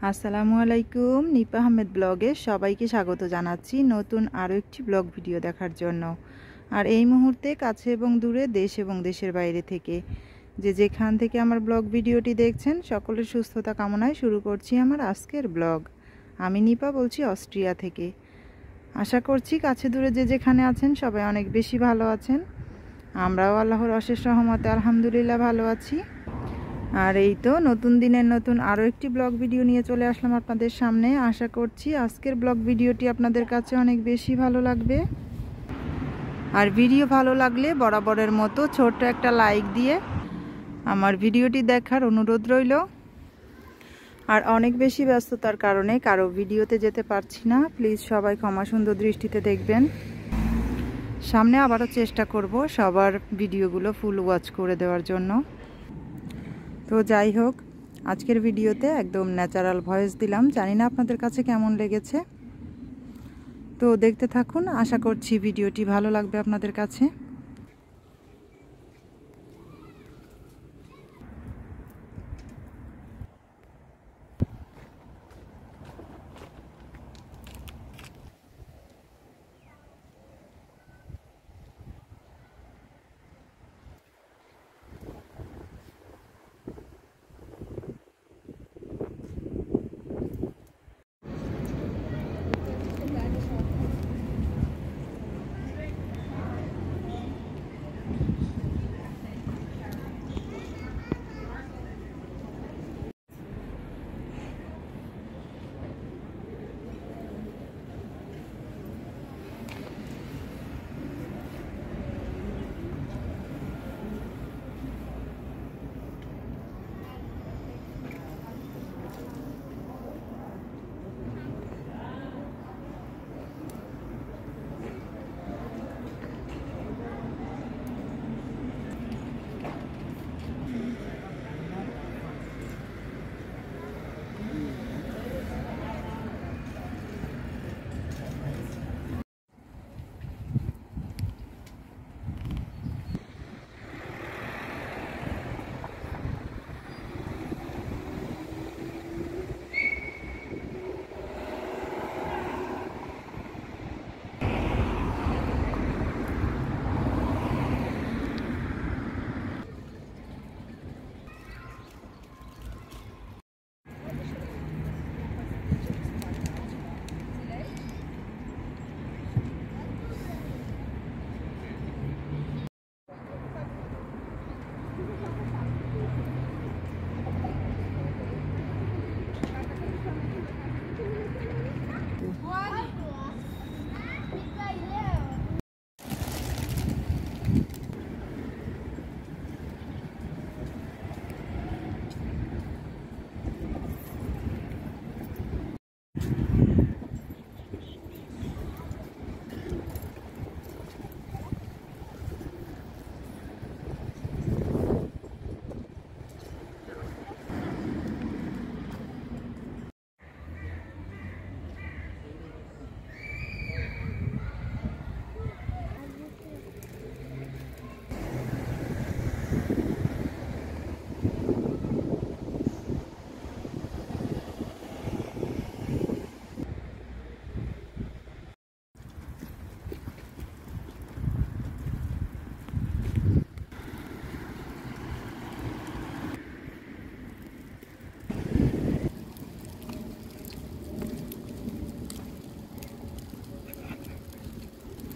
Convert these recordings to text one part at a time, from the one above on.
আসসালামু আলাইকুম। নিপা আহমেদ ব্লগে সবাইকে স্বাগত জানাচ্ছি নতুন আরও একটি ব্লগ ভিডিও দেখার জন্য। আর এই মুহূর্তে কাছে এবং দূরে, দেশ এবং দেশের বাইরে থেকে যেখান থেকে আমার ব্লগ ভিডিওটি দেখছেন, সকলের সুস্থতা কামনায় শুরু করছি আমার আজকের ব্লগ। আমি নিপা বলছি অস্ট্রিয়া থেকে। আশা করছি কাছে দূরে যেখানে আছেন সবাই অনেক বেশি ভালো আছেন। আমরাও আল্লাহর অশেষ রহমতে আলহামদুলিল্লাহ ভালো আছি। আর এই তো নতুন দিনের নতুন আরও একটি ব্লগ ভিডিও নিয়ে চলে আসলাম আপনাদের সামনে। আশা করছি আজকের ব্লগ ভিডিওটি আপনাদের কাছে অনেক বেশি ভালো লাগবে। আর ভিডিও ভালো লাগলে বরাবরের মতো ছোট্ট একটা লাইক দিয়ে আমার ভিডিওটি দেখার অনুরোধ রইল। আর অনেক বেশি ব্যস্ততার কারণে কারো ভিডিওতে যেতে পারছি না, প্লিজ সবাই ক্ষমা সুন্দর দৃষ্টিতে দেখবেন। সামনে আবারও চেষ্টা করব সবার ভিডিওগুলো ফুল ওয়াচ করে দেওয়ার জন্য। তো যাই হোক, আজকের ভিডিওতে একদম ন্যাচারাল ভয়েস দিলাম, জানি না আপনাদের কাছে কেমন লেগেছে। তো দেখতে থাকুন, আশা করছি ভিডিওটি ভালো লাগবে আপনাদের কাছে।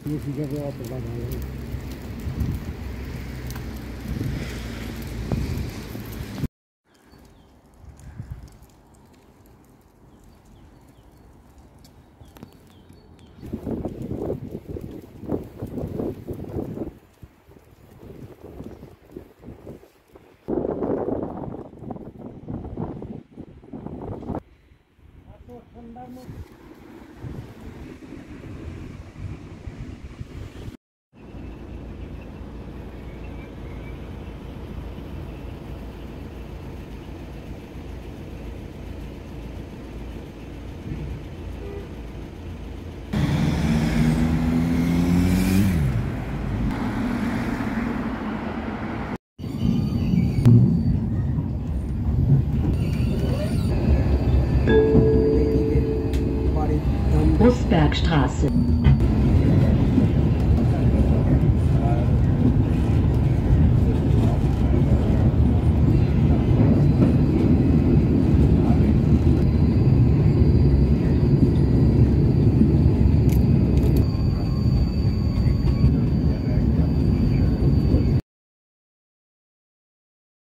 ये सीधा पे आप बता देंगे। ठंडा में Friedbergstraße.